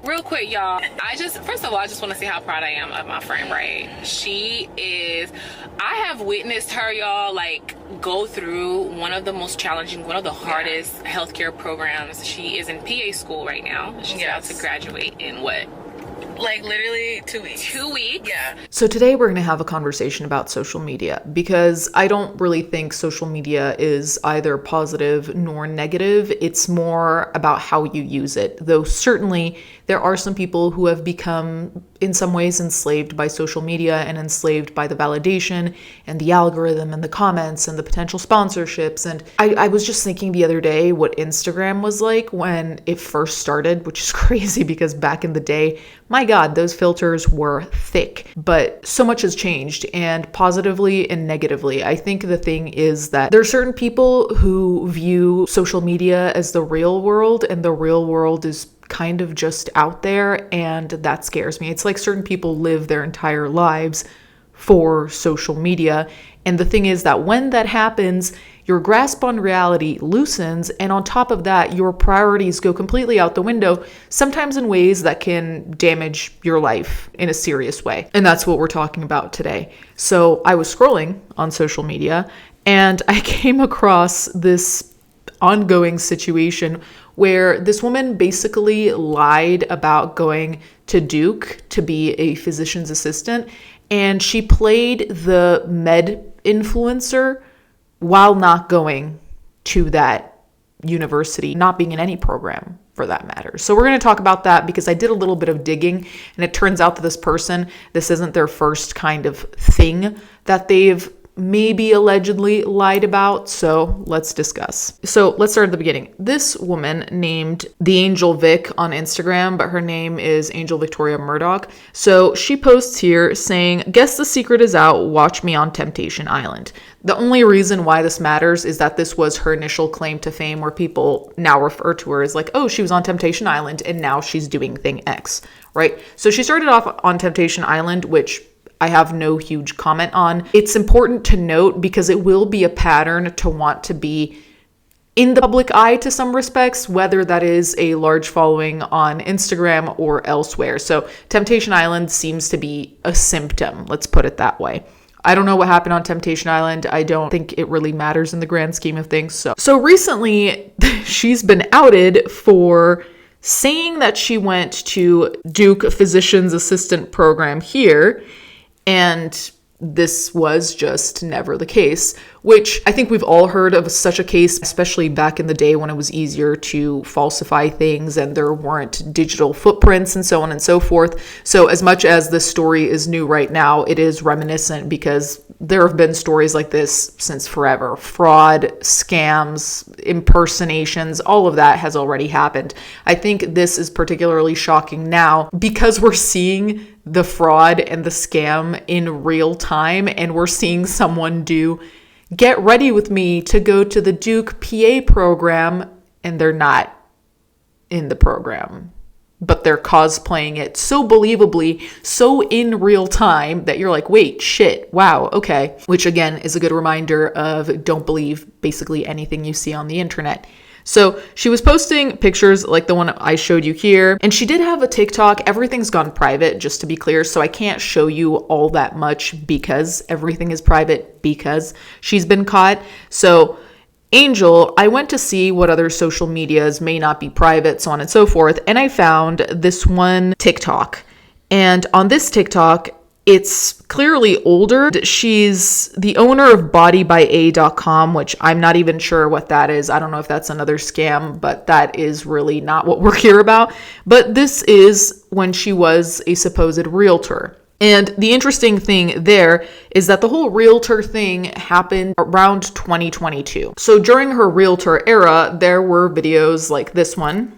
Real quick, y'all. First of all, I just want to say how proud I am of my friend, right? I have witnessed her, y'all, like, go through one of the most challenging, one of the hardest healthcare programs. She is in PA school right now. She's about to graduate in what? Like literally 2 weeks. 2 weeks? Yeah. So today we're going to have a conversation about social media because I don't really think social media is either positive nor negative. It's more about how you use it. Though certainly there are some people who have become in some ways enslaved by social media and enslaved by the validation and the algorithm and the comments and the potential sponsorships. And I was just thinking the other day what Instagram was like when it first started, which is crazy because back in the day, my God, those filters were thick, but so much has changed, and positively and negatively. I think the thing is that there are certain people who view social media as the real world, and the real world is kind of just out there, and that scares me. It's like certain people live their entire lives for social media, and the thing is that when that happens, your grasp on reality loosens, and on top of that, your priorities go completely out the window, sometimes in ways that can damage your life in a serious way. And that's what we're talking about today. So I was scrolling on social media, and I came across this ongoing situation where this woman basically lied about going to Duke to be a physician's assistant, and she played the med influencer while not going to that university, not being in any program for that matter. So we're going to talk about that because I did a little bit of digging, and it turns out that this isn't their first kind of thing that they've maybe allegedly lied about. So let's discuss. So let's start at the beginning. This woman named the Angel Vic on Instagram, but her name is Angel Victoria Murdoch. So she posts here saying, "Guess the secret is out. Watch me on Temptation Island." The only reason why this matters is that this was her initial claim to fame, where people now refer to her as like, oh, she was on Temptation Island and now she's doing thing X, right? So she started off on Temptation Island, which I have no huge comment on. It's important to note because it will be a pattern to want to be in the public eye to some respects, whether that is a large following on Instagram or elsewhere. So Temptation Island seems to be a symptom, let's put it that way. I don't know what happened on Temptation Island. I don't think it really matters in the grand scheme of things. So recently she's been outed for saying that she went to Duke Physician's Assistant program here, and this was just never the case, which I think we've all heard of such a case, especially back in the day when it was easier to falsify things and there weren't digital footprints and so on and so forth. So as much as this story is new right now, it is reminiscent because there have been stories like this since forever. Fraud, scams, impersonations, all of that has already happened. I think this is particularly shocking now because we're seeing the fraud and the scam in real time, and we're seeing someone get ready with me to go to the Duke PA program, and they're not in the program, but they're cosplaying it so believably, so in real time that you're like, wait, shit, wow, okay. Which again is a good reminder of don't believe basically anything you see on the internet. So she was posting pictures like the one I showed you here, and she did have a TikTok. Everything's gone private, just to be clear, so I can't show you all that much because everything is private because she's been caught. So Angel, I went to see what other social medias may not be private, so on and so forth, and I found this one TikTok. And on this TikTok, it's clearly older. She's the owner of bodybya.com, which I'm not even sure what that is. I don't know if that's another scam, but that is really not what we're here about. But this is when she was a supposed realtor. And the interesting thing there is that the whole realtor thing happened around 2022. So during her realtor era, there were videos like this one.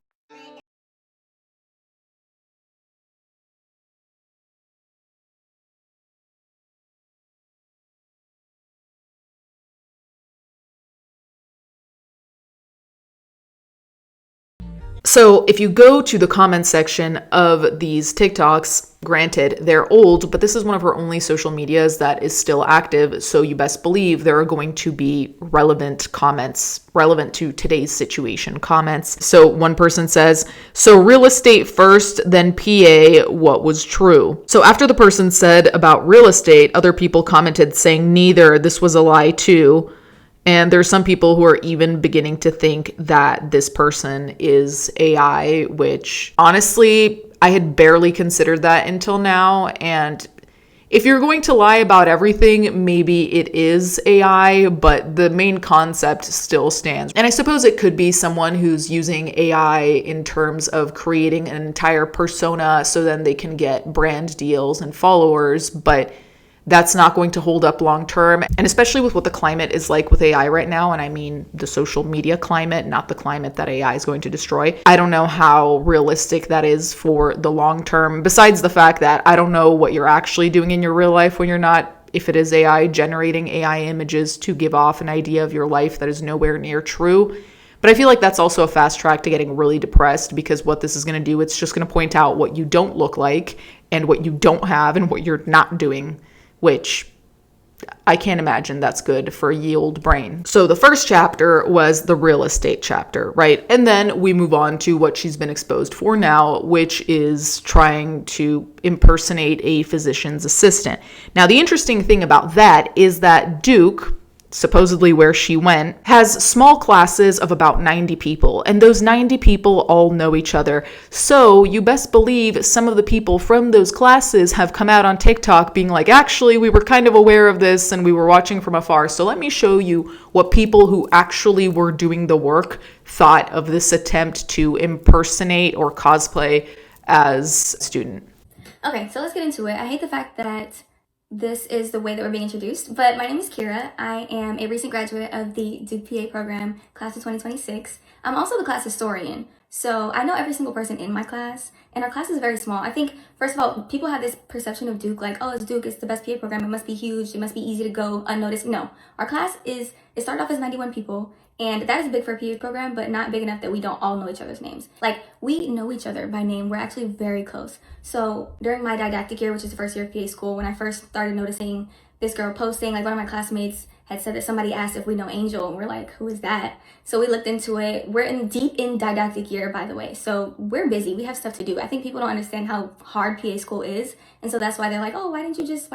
So if you go to the comment section of these TikToks, granted, they're old, but this is one of her only social medias that is still active. So you best believe there are going to be relevant comments, relevant to today's situation comments. So one person says, so real estate first, then PA, what was true? So after the person said about real estate, other people commented saying neither, this was a lie too. And there's some people who are even beginning to think that this person is AI, which honestly, I had barely considered that until now. And if you're going to lie about everything, maybe it is AI, but the main concept still stands. And I suppose it could be someone who's using AI in terms of creating an entire persona so then they can get brand deals and followers, but that's not going to hold up long term. And especially with what the climate is like with AI right now, and I mean the social media climate, not the climate that AI is going to destroy. I don't know how realistic that is for the long term, besides the fact that I don't know what you're actually doing in your real life when you're not, if it is AI, generating AI images to give off an idea of your life that is nowhere near true. But I feel like that's also a fast track to getting really depressed, because what this is going to do, it's just going to point out what you don't look like and what you don't have and what you're not doing, which I can't imagine that's good for a ye old brain. So the first chapter was the real estate chapter, right? And then we move on to what she's been exposed for now, which is trying to impersonate a physician's assistant. Now, the interesting thing about that is that Duke, supposedly where she went, has small classes of about 90 people, and those 90 people all know each other. So you best believe some of the people from those classes have come out on TikTok being like, actually, we were kind of aware of this and we were watching from afar. So let me show you what people who actually were doing the work thought of this attempt to impersonate or cosplay as a student. Okay, so let's get into it. I hate the fact that this is the way that we're being introduced, but my name is Kira. I am a recent graduate of the Duke PA program, class of 2026. I'm also the class historian, so I know every single person in my class, and our class is very small. I think, first of all, people have this perception of Duke, like, oh, it's Duke, it's the best PA program, it must be huge, it must be easy to go unnoticed. No, our class it started off as 91 people, and that is big for a PA program, but not big enough that we don't all know each other's names. Like, we know each other by name. We're actually very close. So during my didactic year, which is the first year of PA school, when I first started noticing this girl posting, like one of my classmates had said that somebody asked if we know Angel, and we're like, who is that? So we looked into it. We're deep in didactic year, by the way. So we're busy. We have stuff to do. I think people don't understand how hard PA school is. And so that's why they're like, oh, why didn't you just,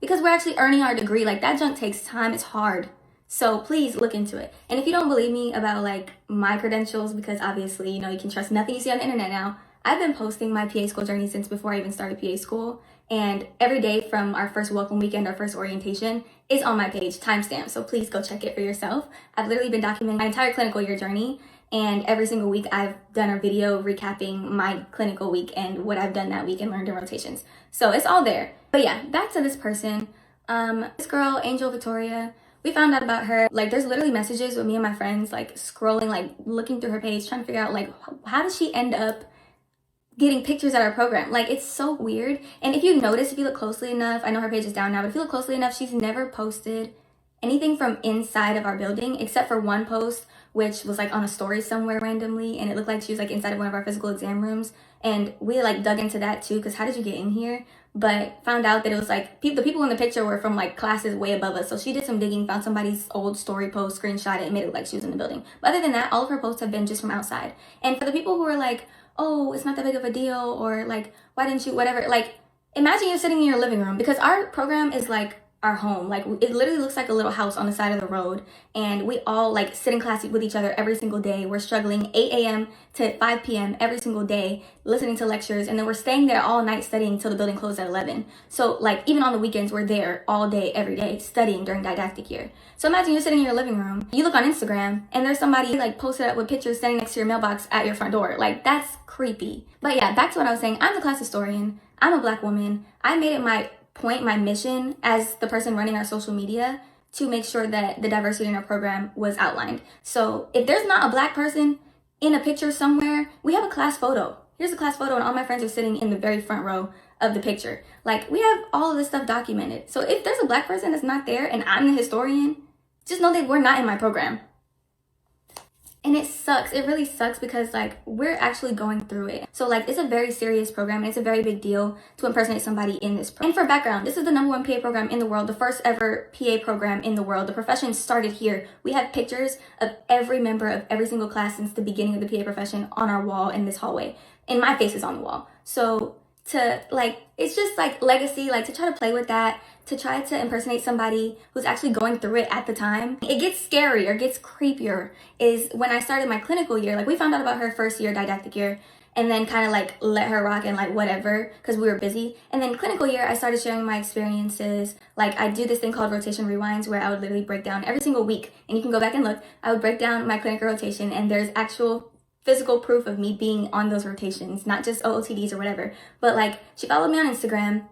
because we're actually earning our degree. Like, that junk takes time. It's hard. So please look into it. And if you don't believe me about like my credentials, because obviously, you can trust nothing you see on the internet now, I've been posting my PA school journey since before I even started PA school. And every day from our first welcome weekend, our first orientation, is on my page, timestamp. So please go check it for yourself. I've literally been documenting my entire clinical year journey. And every single week I've done a video recapping my clinical week and what I've done that week and learned in rotations. So it's all there. But yeah, back to this person. This girl, Angel Victoria, we found out about her, like, there's literally messages with me and my friends, like, scrolling, like, looking through her page, trying to figure out, like, how did she end up getting pictures at our program? Like, it's so weird. And if you notice, if you look closely enough, I know her page is down now, but if you look closely enough, she's never posted anything from inside of our building, except for one post, which was, like, on a story somewhere randomly, and it looked like she was, like, inside of one of our physical exam rooms. And we, like, dug into that, too, because how did you get in here? But found out that it was like the people in the picture were from like classes way above us. So she did some digging, found somebody's old story post, screenshot it, and made it look like she was in the building. But other than that, all of her posts have been just from outside. And for the people who are like, oh, it's not that big of a deal, or like, why didn't you, whatever, like, imagine you're sitting in your living room, because our program is like our home. Like, it literally looks like a little house on the side of the road, and we all like sit in class with each other every single day. We're struggling 8 a.m. to 5 p.m. every single day, listening to lectures, and then we're staying there all night studying till the building closed at 11. So like, even on the weekends, we're there all day, every day, studying during didactic year. So imagine you're sitting in your living room, you look on Instagram, and there's somebody like posted up with pictures standing next to your mailbox at your front door. Like, that's creepy. But yeah, back to what I was saying. I'm the class historian. I'm a Black woman. I made it my mission as the person running our social media to make sure that the diversity in our program was outlined. So if there's not a Black person in a picture somewhere, we have a class photo. Here's a class photo, and all my friends are sitting in the very front row of the picture. Like, we have all of this stuff documented. So if there's a Black person that's not there and I'm the historian, just know that we're not in my program. And it sucks. It really sucks because like we're actually going through it. So like it's a very serious program and it's a very big deal to impersonate somebody in this program. And for background, this is the #1 PA program in the world, the first ever PA program in the world. The profession started here. We have pictures of every member of every single class since the beginning of the PA profession on our wall in this hallway. And my face is on the wall. So to like, it's just like legacy, like to try to play with that, to try to impersonate somebody who's actually going through it at the time. It gets scarier, gets creepier is when I started my clinical year. Like we found out about her first year, didactic year, and then kind of like let her rock and like whatever because we were busy. And then clinical year, I started sharing my experiences. Like I do this thing called rotation rewinds where I would literally break down every single week, and you can go back and look. I would break down my clinical rotation, and there's actual physical proof of me being on those rotations, not just OOTDs or whatever. But like she followed me on Instagram,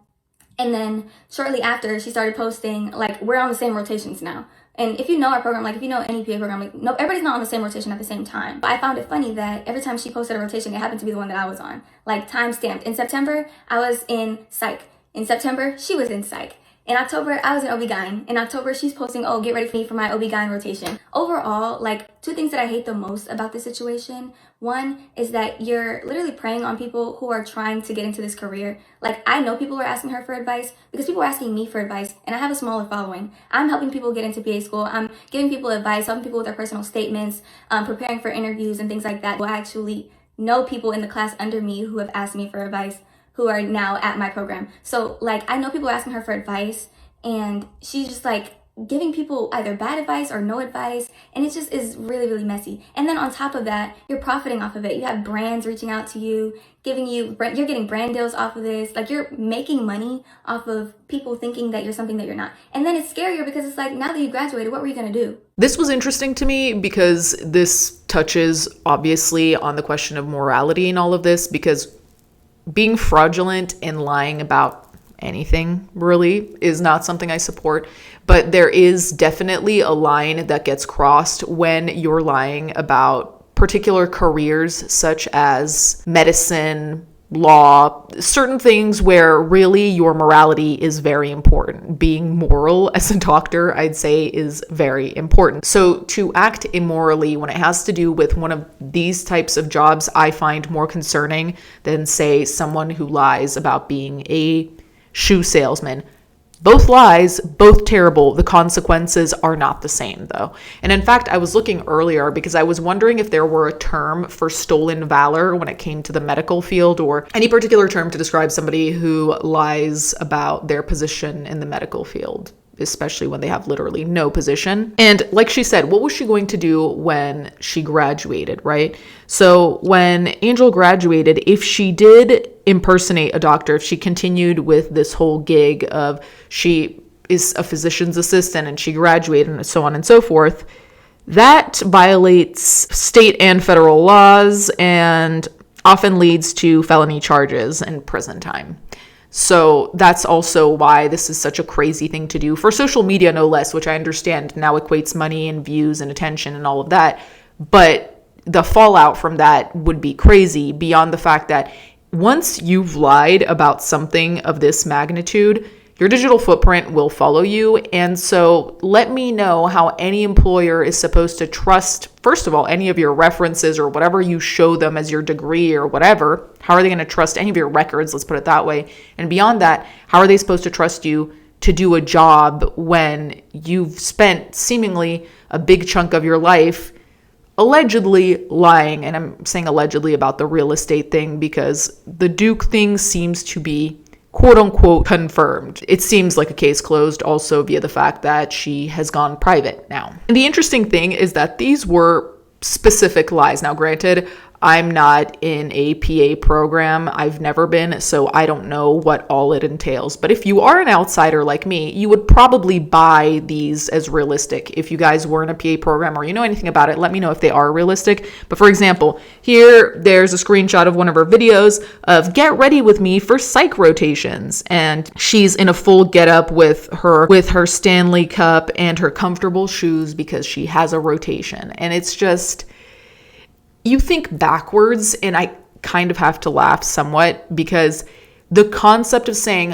and then shortly after she started posting like we're on the same rotations now. And if you know our program, like if you know any PA program, like no, everybody's not on the same rotation at the same time. But I found it funny that every time she posted a rotation, it happened to be the one that I was on. Like time stamped. In September, I was in psych. In September, she was in psych. In October, I was in OB-GYN. In October, she's posting, oh, get ready for me for my OB-GYN rotation. Overall, like, two things that I hate the most about this situation. One is that you're literally preying on people who are trying to get into this career. Like, I know people are asking her for advice because people are asking me for advice, and I have a smaller following. I'm helping people get into PA school. I'm giving people advice, helping people with their personal statements, preparing for interviews and things like that. I actually know people in the class under me who have asked me for advice, who are now at my program. So like I know people are asking her for advice, and she's just like giving people either bad advice or no advice, and it just is really, really messy. And then on top of that, you're profiting off of it. You have brands reaching out to you, you're getting brand deals off of this. Like you're making money off of people thinking that you're something that you're not. And then it's scarier because it's like, now that you graduated, what were you gonna do? This was interesting to me because this touches obviously on the question of morality in all of this, because being fraudulent and lying about anything really is not something I support, but there is definitely a line that gets crossed when you're lying about particular careers such as medicine, law, certain things where really your morality is very important. Being moral as a doctor, I'd say, is very important. So to act immorally when it has to do with one of these types of jobs, I find more concerning than, say, someone who lies about being a shoe salesman. Both lies, both terrible. The consequences are not the same, though. And in fact, I was looking earlier because I was wondering if there were a term for stolen valor when it came to the medical field, or any particular term to describe somebody who lies about their position in the medical field, especially when they have literally no position. And like she said, what was she going to do when she graduated, right? So when Angel graduated, if she did impersonate a doctor, if she continued with this whole gig of she is a physician's assistant and she graduated and so on and so forth, that violates state and federal laws and often leads to felony charges and prison time. So that's also why this is such a crazy thing to do for social media, no less, which I understand now equates money and views and attention and all of that. But the fallout from that would be crazy, beyond the fact that once you've lied about something of this magnitude, your digital footprint will follow you. And so let me know how any employer is supposed to trust, first of all, any of your references or whatever you show them as your degree or whatever. How are they going to trust any of your records? Let's put it that way. And beyond that, how are they supposed to trust you to do a job when you've spent seemingly a big chunk of your life allegedly lying? And I'm saying allegedly about the real estate thing because the Duke thing seems to be quote unquote confirmed. It seems like a case closed also via the fact that she has gone private now. And the interesting thing is that these were specific lies. Now, granted, I'm not in a PA program. I've never been, so I don't know what all it entails. But if you are an outsider like me, you would probably buy these as realistic. If you guys were in a PA program or you know anything about it, let me know if they are realistic. But for example, here there's a screenshot of one of her videos of get ready with me for psych rotations. And she's in a full getup with her Stanley cup and her comfortable shoes because she has a rotation. And it's just, you think backwards, and I kind of have to laugh somewhat because the concept of saying,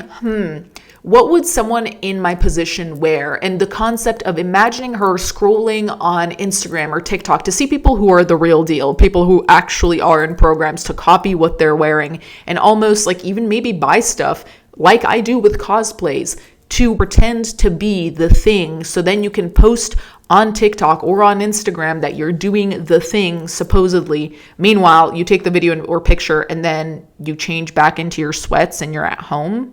what would someone in my position wear? And the concept of imagining her scrolling on Instagram or TikTok to see people who are the real deal, people who actually are in programs, to copy what they're wearing and almost like even maybe buy stuff like I do with cosplays to pretend to be the thing. So then you can post on TikTok or on Instagram that you're doing the thing, supposedly. Meanwhile, you take the video or picture and then you change back into your sweats and you're at home.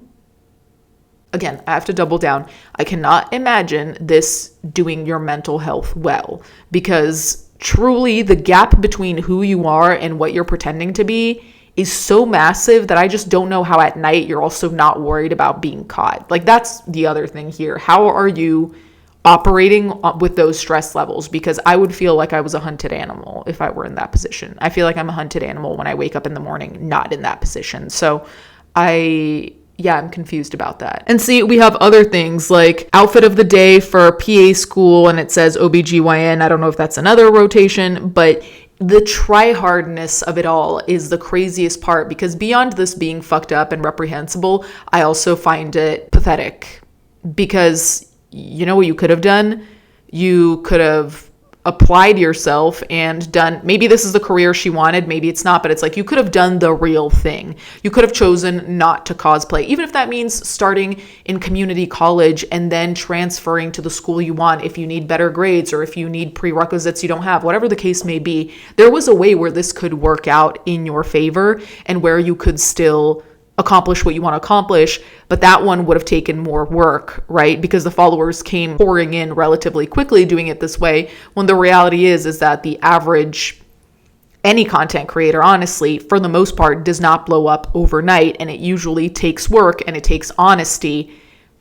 Again, I have to double down. I cannot imagine this doing your mental health well, because truly the gap between who you are and what you're pretending to be is so massive that I just don't know how at night you're also not worried about being caught. Like, that's the other thing here. How are you operating with those stress levels? Because I would feel like I was a hunted animal if I were in that position. I feel like I'm a hunted animal when I wake up in the morning, not in that position. So I'm confused about that. And see, we have other things like outfit of the day for PA school, and it says OBGYN. I don't know if that's another rotation, but the try-hardness of it all is the craziest part, because beyond this being fucked up and reprehensible, I also find it pathetic. Because you know what you could have done? You could have applied yourself and done, maybe this is the career she wanted, maybe it's not, but it's like you could have done the real thing. You could have chosen not to cosplay, even if that means starting in community college and then transferring to the school you want if you need better grades or if you need prerequisites you don't have, whatever the case may be. There was a way where this could work out in your favor and where you could still accomplish what you want to accomplish, but that one would have taken more work, right? Because the followers came pouring in relatively quickly doing it this way, when the reality is that the average, any content creator, honestly, for the most part, does not blow up overnight, and it usually takes work and it takes honesty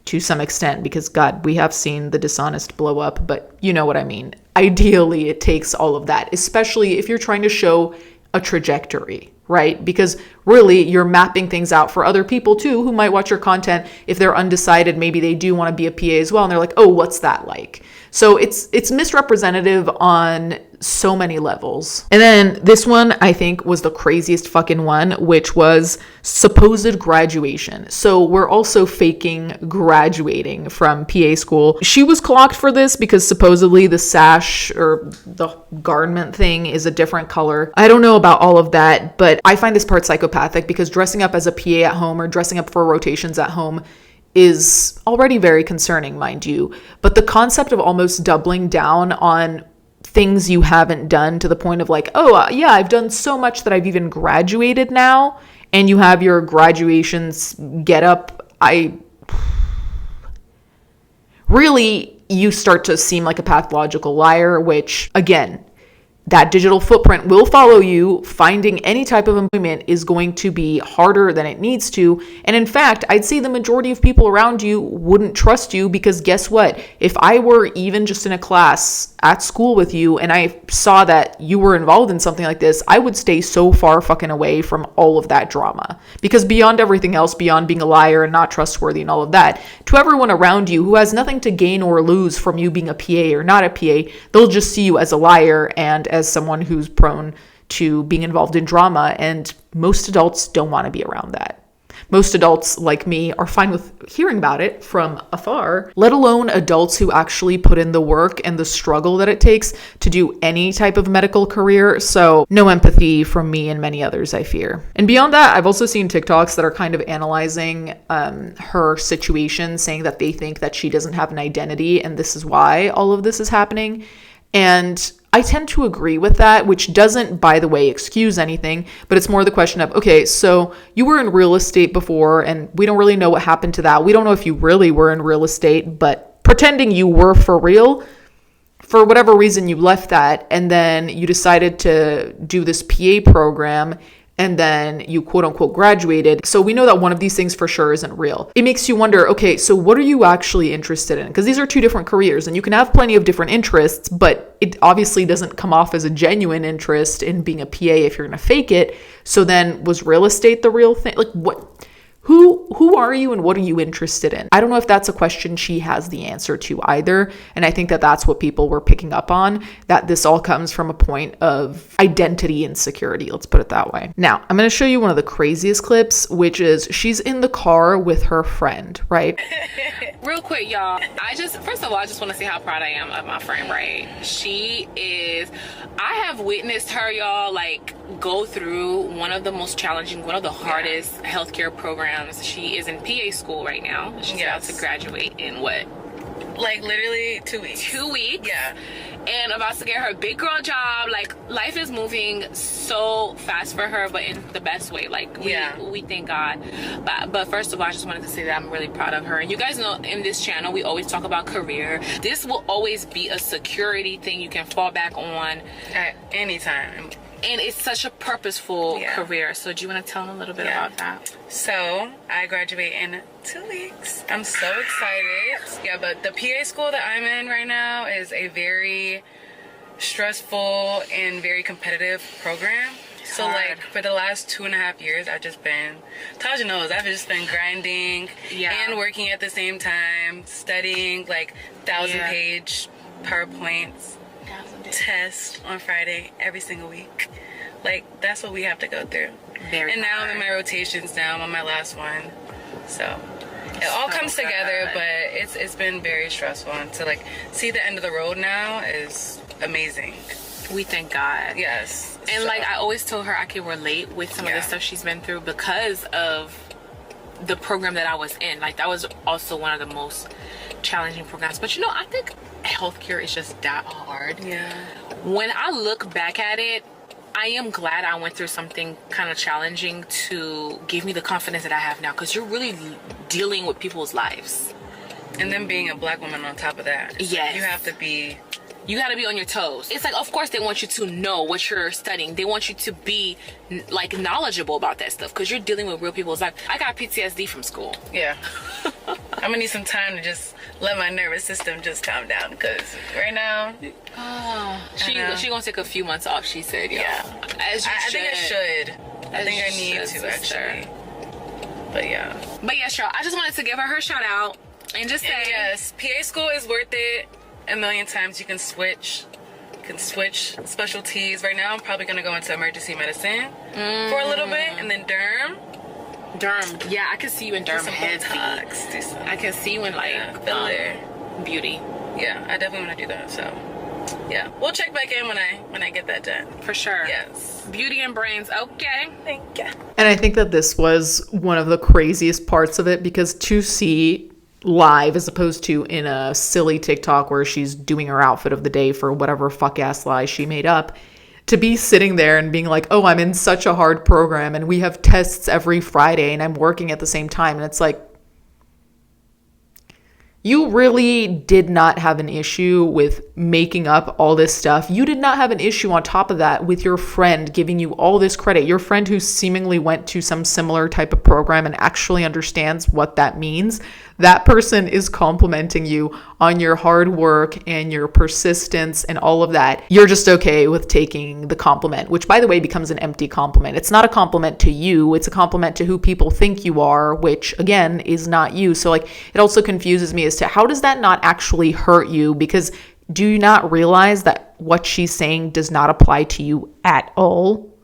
to some extent, because God, we have seen the dishonest blow up, but you know what I mean. Ideally, it takes all of that, especially if you're trying to show a trajectory, right? Because really you're mapping things out for other people too, who might watch your content. If they're undecided, maybe they do want to be a PA as well. And they're like, oh, what's that like? So it's misrepresentative on so many levels. And then this one, I think, was the craziest fucking one, which was supposed graduation. So we're also faking graduating from PA school. She was clocked for this because supposedly the sash or the garment thing is a different color. I don't know about all of that, but I find this part psychopathic, because dressing up as a PA at home or dressing up for rotations at home is already very concerning, mind you. But the concept of almost doubling down on things you haven't done to the point of like, oh, yeah, I've done so much that I've even graduated now, and you have your graduations get up. Really, you start to seem like a pathological liar, which, again, that digital footprint will follow you. Finding any type of employment is going to be harder than it needs to. And in fact, I'd say the majority of people around you wouldn't trust you, because guess what? If I were even just in a class at school with you and I saw that you were involved in something like this, I would stay so far fucking away from all of that drama. Because beyond everything else, beyond being a liar and not trustworthy and all of that, to everyone around you who has nothing to gain or lose from you being a PA or not a PA, they'll just see you as a liar and as someone who's prone to being involved in drama, and most adults don't want to be around that. Most adults like me are fine with hearing about it from afar, let alone adults who actually put in the work and the struggle that it takes to do any type of medical career. So no empathy from me and many others, I fear. And beyond that, I've also seen TikToks that are kind of analyzing her situation, saying that they think that she doesn't have an identity and this is why all of this is happening. And I tend to agree with that, which doesn't, by the way, excuse anything, but it's more the question of, okay, so you were in real estate before, and we don't really know what happened to that. We don't know if you really were in real estate, but pretending you were for real, for whatever reason you left that, and then you decided to do this PA program, and then you quote unquote graduated. So we know that one of these things for sure isn't real. It makes you wonder, okay, so what are you actually interested in? Because these are two different careers, and you can have plenty of different interests, but it obviously doesn't come off as a genuine interest in being a PA if you're going to fake it. So then was real estate the real thing? Like, who are you and what are you interested in? I don't know if that's a question she has the answer to either. And I think that that's what people were picking up on, that this all comes from a point of identity insecurity. Let's put it that way. Now, I'm going to show you one of the craziest clips, which is she's in the car with her friend, right? Real quick, y'all. First of all, I just want to say how proud I am of my friend, right? I have witnessed her, y'all, like go through one of the most challenging, one of the hardest healthcare programs. She is in PA school right now. She's about to graduate in what? Like literally 2 weeks. 2 weeks. Yeah. And about to get her big girl job. Like, life is moving so fast for her, but in the best way. Like, we thank God. But first of all, I just wanted to say that I'm really proud of her. And you guys know in this channel, we always talk about career. This will always be a security thing you can fall back on at any time. And it's such a purposeful career. So do you want to tell them a little bit about that? So I graduate in 2 weeks. I'm so excited. Yeah, but the PA school that I'm in right now is a very stressful and very competitive program. So like for the last 2.5 years, I've just been, Taja knows, I've just been grinding and working at the same time, studying like 1,000-page PowerPoints. Test on Friday every single week. Like, that's what we have to go through. And now I'm in my rotations now. I'm on my last one. So it all comes together, but it's been very stressful. And to like see the end of the road now is amazing. We thank God. Yes. And like I always told her I can relate with some of the stuff she's been through because of the program that I was in. Like, that was also one of the most challenging programs. But you know, I think healthcare is just that hard. Yeah. When I look back at it, I am glad I went through something kind of challenging to give me the confidence that I have now, because you're really dealing with people's lives. And then being a black woman on top of that. Yes. You got to be on your toes. It's like, of course, they want you to know what you're studying. They want you to be, like, knowledgeable about that stuff because you're dealing with real people's life. I got PTSD from school. Yeah. I'm going to need some time to just let my nervous system just calm down because right now... She going to take a few months off, she said. Yeah. As you I think I should. I think I need to, sister. actually. But yeah, y'all, I just wanted to give her shout out and just say... And yes, PA school is worth it. A million times. You can switch specialties. Right now I'm probably gonna go into emergency medicine for a little bit, and then derm. Yeah, I can see you in derm. I can see you in like filler, beauty. Yeah, I definitely want to do that. So yeah, we'll check back in when I get that done. For sure. Yes. Beauty and brains. Okay. Thank you. And I think that this was one of the craziest parts of it, because to see live as opposed to in a silly TikTok where she's doing her outfit of the day for whatever fuck ass lie she made up, to be sitting there and being like, oh, I'm in such a hard program and we have tests every Friday and I'm working at the same time. And it's like, you really did not have an issue with making up all this stuff. You did not have an issue on top of that with your friend giving you all this credit. Your friend who seemingly went to some similar type of program and actually understands what that means. That person is complimenting you on your hard work and your persistence and all of that. You're just okay with taking the compliment, which, by the way, becomes an empty compliment. It's not a compliment to you. It's a compliment to who people think you are, which, again, is not you. So, like, it also confuses me as to how does that not actually hurt you? Because do you not realize that what she's saying does not apply to you at all?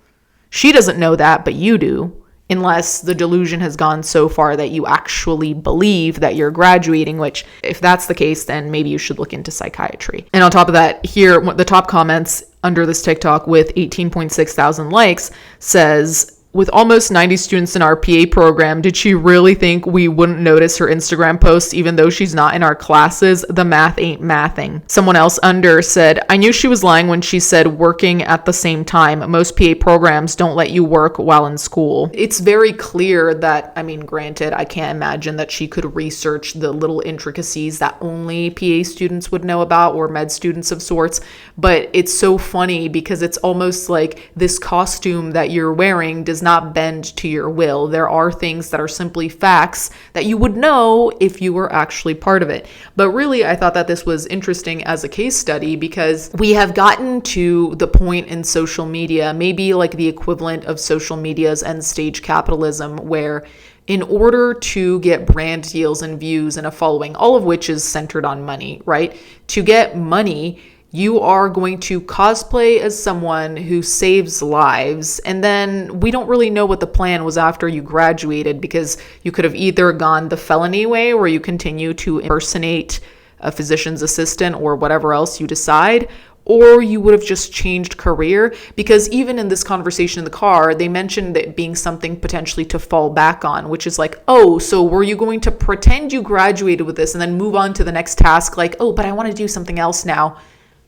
She doesn't know that, but you do. Unless the delusion has gone so far that you actually believe that you're graduating, which if that's the case, then maybe you should look into psychiatry. And on top of that, here, the top comments under this TikTok with 18.6 thousand likes says, with almost 90 students in our PA program, did she really think we wouldn't notice her Instagram posts even though she's not in our classes? The math ain't mathing. Someone else under said, I knew she was lying when she said working at the same time. Most PA programs don't let you work while in school. It's very clear that, I mean, granted, I can't imagine that she could research the little intricacies that only PA students would know about, or med students of sorts, but it's so funny because it's almost like this costume that you're wearing does not bend to your will. There are things that are simply facts that you would know if you were actually part of it. But really, I thought that this was interesting as a case study because we have gotten to the point in social media, maybe like the equivalent of social media's end stage capitalism, where in order to get brand deals and views and a following, all of which is centered on money, right? To get money, you are going to cosplay as someone who saves lives. And then we don't really know what the plan was after you graduated, because you could have either gone the felony way where you continue to impersonate a physician's assistant or whatever else you decide, or you would have just changed career. Because even in this conversation in the car, they mentioned it being something potentially to fall back on, which is like, oh, so were you going to pretend you graduated with this and then move on to the next task? Like, oh, but I want to do something else now.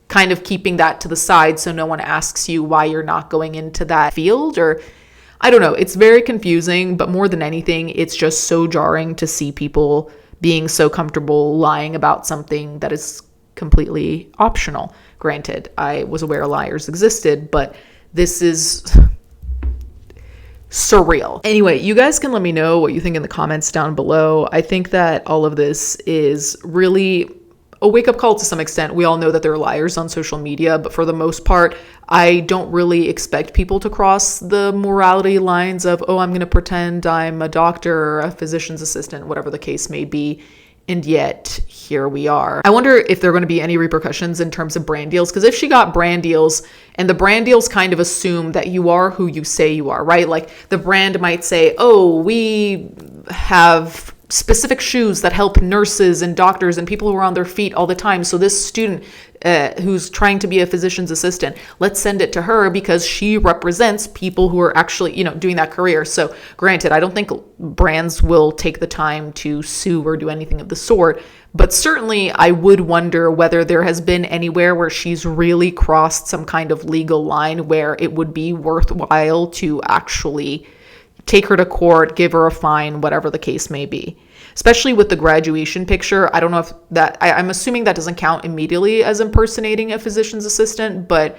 Kind of keeping that to the side so no one asks you why you're not going into that field, or I don't know. It's very confusing, but more than anything, it's just so jarring to see people being so comfortable lying about something that is completely optional. Granted, I was aware liars existed, but this is surreal. Anyway, you guys can let me know what you think in the comments down below. I think that all of this is really a wake-up call to some extent. We all know that there are liars on social media, but for the most part, I don't really expect people to cross the morality lines of, oh, I'm going to pretend I'm a doctor or a physician's assistant, whatever the case may be. And yet, here we are. I wonder if there are going to be any repercussions in terms of brand deals, because if she got brand deals and the brand deals kind of assume that you are who you say you are, right? Like the brand might say, oh, we have specific shoes that help nurses and doctors and people who are on their feet all the time. So this student who's trying to be a physician's assistant, let's send it to her because she represents people who are actually, doing that career. So granted, I don't think brands will take the time to sue or do anything of the sort, but certainly I would wonder whether there has been anywhere where she's really crossed some kind of legal line where it would be worthwhile to actually take her to court, give her a fine, whatever the case may be. Especially with the graduation picture. I don't know if that, I'm assuming that doesn't count immediately as impersonating a physician's assistant, but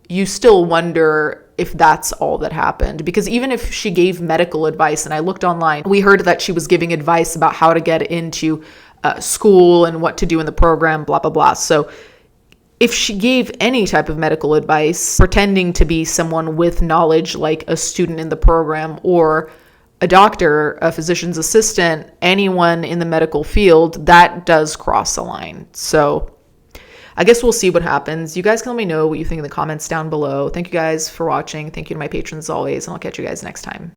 you still wonder if that's all that happened. Because even if she gave medical advice, and I looked online, we heard that she was giving advice about how to get into school and what to do in the program, blah, blah, blah. So if she gave any type of medical advice, pretending to be someone with knowledge, like a student in the program or a doctor, a physician's assistant, anyone in the medical field, that does cross a line. So I guess we'll see what happens. You guys can let me know what you think in the comments down below. Thank you guys for watching. Thank you to my patrons as always, and I'll catch you guys next time.